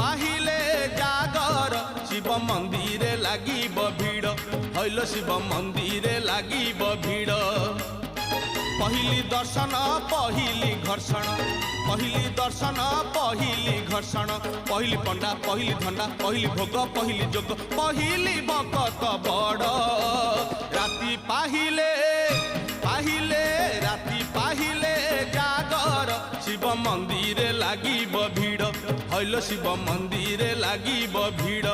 पाहिले जागर शिव मंदिर लागिब भीड़ हईल शिव मंदिर लागिब भीड़ पहिली दर्शन पहिली घर्षण पहिली दर्शन पहिली घर्षण पहिली पंडा पहिली धंडा पहिली भोग पहिली जोग पहिली भकत बड़ राति पाहिले पाहिले राति पाहिले जागर शिव मंदिर लागिब भीड़ हईल शिव मंदिर लागिब भीड़।